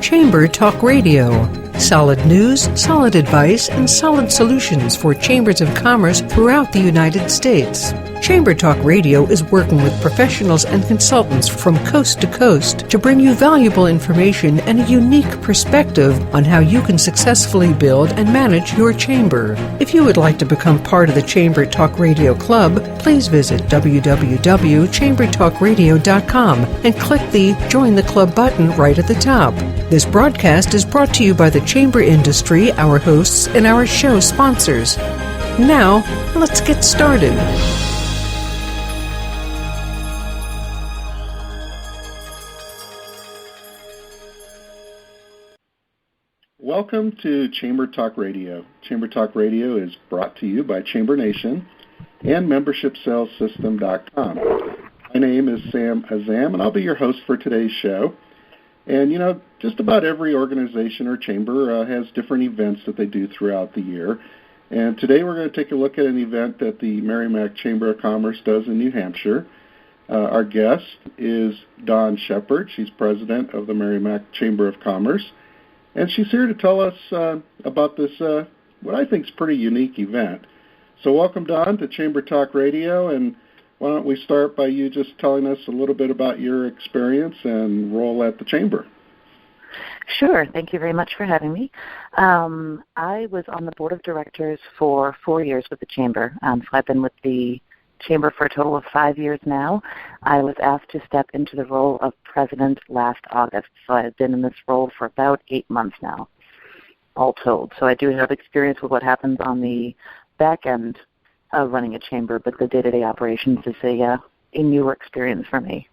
Chamber Talk Radio. Solid news, solid advice, and solid solutions for chambers of commerce throughout the United States. Chamber Talk Radio is working with professionals and consultants from coast to coast to bring you valuable information and a unique perspective on how you can successfully build and manage your chamber. If you would like to become part of the Chamber Talk Radio Club, please visit www.chambertalkradio.com and click the Join the Club button right at the top. This broadcast is brought to you by the chamber industry, our hosts, and our show sponsors. Now, let's get started. Welcome to Chamber Talk Radio. Chamber Talk Radio is brought to you by Chamber Nation and MembershipSalesSystem.com. My name is Sam Azam, and I'll be your host for today's show. And, just about every organization or chamber has different events that they do throughout the year. And today we're going to take a look at an event that the Merrimack Chamber of Commerce does in New Hampshire. Our guest is Dawn Shepard. She's president of the Merrimack Chamber of Commerce. And she's here to tell us about this, what I think is a pretty unique event. So welcome, Dawn, to Chamber Talk Radio. And why don't we start by you just telling us a little bit about your experience and role at the Chamber? Sure. Thank you very much for having me. I was on the board of directors for 4 years with the Chamber. So I've been with the Chamber for a total of 5 years now. I was asked to step into the role of president last August. So I've been in this role for about 8 months now, all told. So I do have experience with what happens on the back end of running a chamber, but the day-to-day operations is a newer experience for me.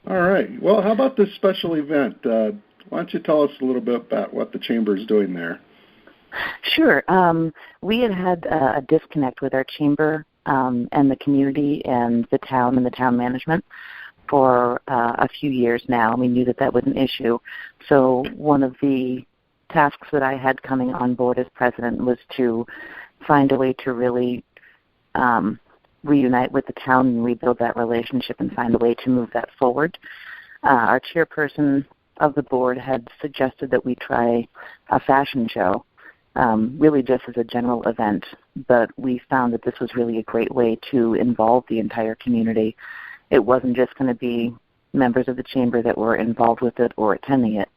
All right. Well, how about this special event? Why don't you tell us a little bit about what the Chamber is doing there? Sure. We had a disconnect with our chamber and the community and the town management for a few years now. We knew that was an issue. So one of the tasks that I had coming on board as president was to find a way to really reunite with the town and rebuild that relationship and find a way to move that forward. Our chairperson of the board had suggested that we try a fashion show, really just as a general event, but we found that this was really a great way to involve the entire community. It wasn't just going to be members of the chamber that were involved with it or attending it.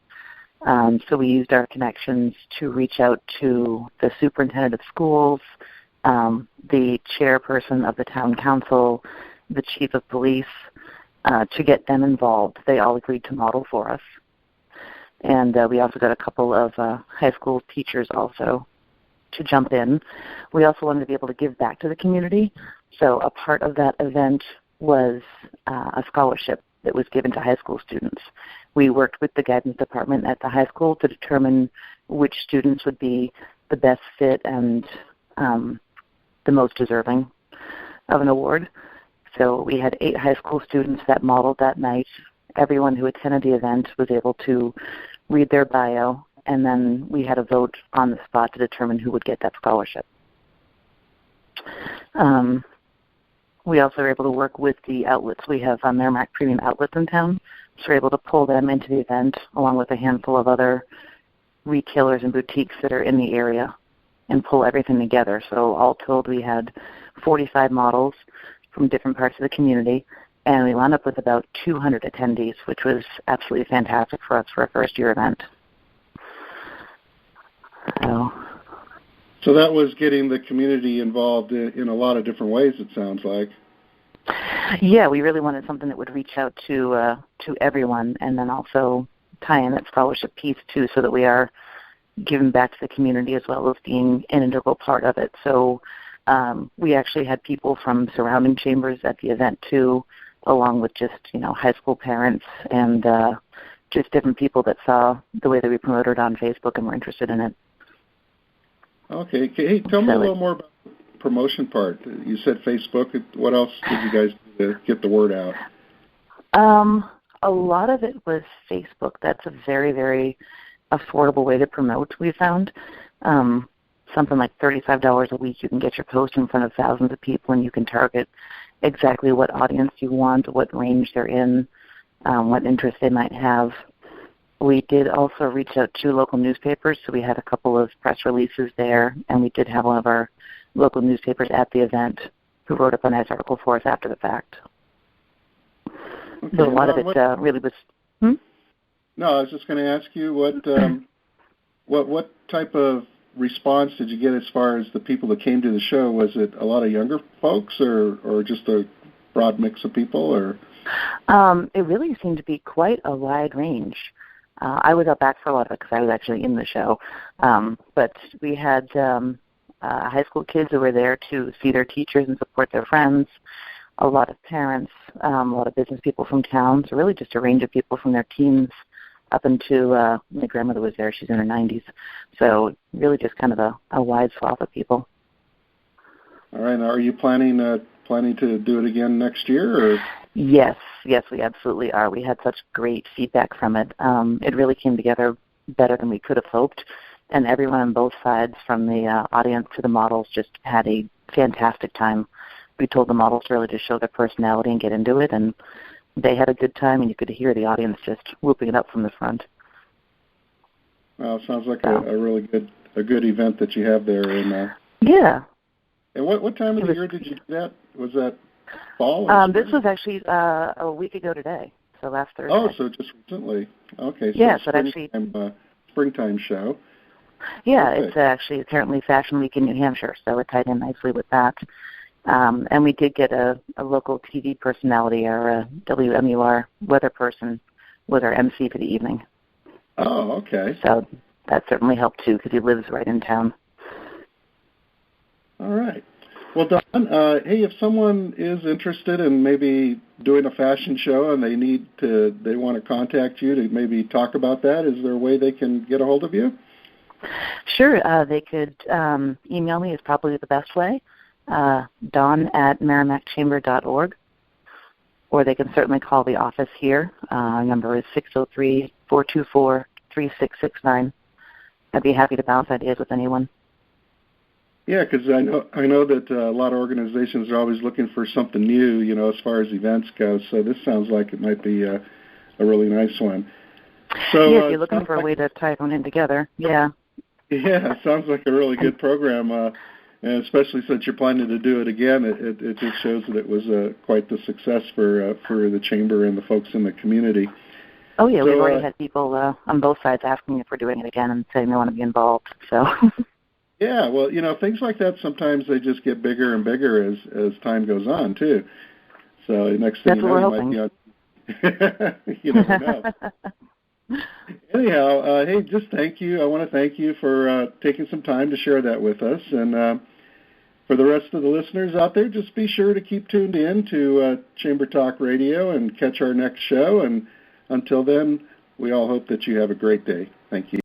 So we used our connections to reach out to the superintendent of schools, the chairperson of the town council, the chief of police, to get them involved. They all agreed to model for us. And we also got a couple of high school teachers also to jump in. We also wanted to be able to give back to the community. So a part of that event was a scholarship that was given to high school students. We worked with the guidance department at the high school to determine which students would be the best fit and the most deserving of an award. So we had 8 high school students that modeled that night. Everyone who attended the event was able to read their bio, and then we had a vote on the spot to determine who would get that scholarship. We also were able to work with the outlets. We have Merrimack Premium Outlets in town, so we're able to pull them into the event along with a handful of other retailers and boutiques that are in the area and pull everything together. So all told, we had 45 models from different parts of the community, and we wound up with about 200 attendees, which was absolutely fantastic for us for a first-year event. So that was getting the community involved in a lot of different ways, it sounds like. Yeah, we really wanted something that would reach out to everyone, and then also tie in that scholarship piece, too, so that we are giving back to the community as well as being an integral part of it. So we actually had people from surrounding chambers at the event, too, along with just, high school parents and just different people that saw the way that we promoted on Facebook and were interested in it. Okay. Hey, tell me a little more about the promotion part. You said Facebook. What else did you guys do to get the word out? A lot of it was Facebook. That's a very, very affordable way to promote, we found. Something like $35 a week, you can get your post in front of thousands of people, and you can target exactly what audience you want, what range they're in, what interest they might have. We did also reach out to local newspapers, so we had a couple of press releases there, and we did have one of our local newspapers at the event who wrote up a nice article for us after the fact. Okay. So a lot of it really was... No, I was just going to ask you what type of response did you get as far as the people that came to the show? Was it a lot of younger folks or just a broad mix of people? Or it really seemed to be quite a wide range. I was out back for a lot of it because I was actually in the show. But we had high school kids who were there to see their teachers and support their friends, a lot of parents, a lot of business people from town, so really just a range of people from their teens up into my grandmother was there. She's in her 90s. So really just kind of a wide swath of people. All right. Now, are you planning to do it again next year? Or? Yes, we absolutely are. We had such great feedback from it. It really came together better than we could have hoped, and everyone on both sides, from the audience to the models, just had a fantastic time. We told the models to really just show their personality and get into it, and they had a good time, and you could hear the audience just whooping it up from the front. Well, it sounds like a really good event that you have there. Yeah. And what time of the year did you do that? Was that fall? This was actually a week ago today, so last Thursday. Oh, so just recently. Okay. So yes, but actually springtime show. Yeah, okay. It's actually currently Fashion Week in New Hampshire, so it tied in nicely with that. And we did get a local TV personality, or a WMUR weather person, was our MC for the evening. Oh, okay. So that certainly helped, too, because he lives right in town. All right. Well, Don, hey, if someone is interested in maybe doing a fashion show and they want to contact you to maybe talk about that, is there a way they can get a hold of you? Sure. They could email me is probably the best way, don@merrimackchamber.org, or they can certainly call the office here. Our number is 603-424-3669. I'd be happy to bounce ideas with anyone. Yeah, because I know that a lot of organizations are always looking for something new, as far as events go. So this sounds like it might be a really nice one. So yeah, if you're looking for a way to tie one in together, yeah. Yeah, it sounds like a really good program, and especially since you're planning to do it again, it just shows that it was quite the success for the chamber and the folks in the community. Oh yeah, we've already had people on both sides asking if we're doing it again and saying they want to be involved. So. Yeah, well, things like that, sometimes they just get bigger and bigger as time goes on, too. So next thing you know, you might be on. You never know. Anyhow, hey, just thank you. I want to thank you for taking some time to share that with us. And for the rest of the listeners out there, just be sure to keep tuned in to Chamber Talk Radio and catch our next show. And until then, we all hope that you have a great day. Thank you.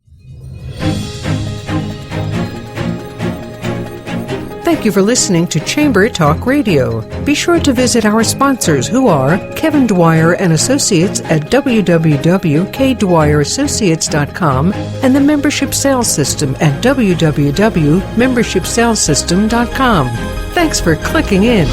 Thank you for listening to Chamber Talk Radio. Be sure to visit our sponsors, who are Kevin Dwyer and Associates at www.kdwyerassociates.com and the Membership Sales System at www.membershipsalessystem.com. Thanks for clicking in.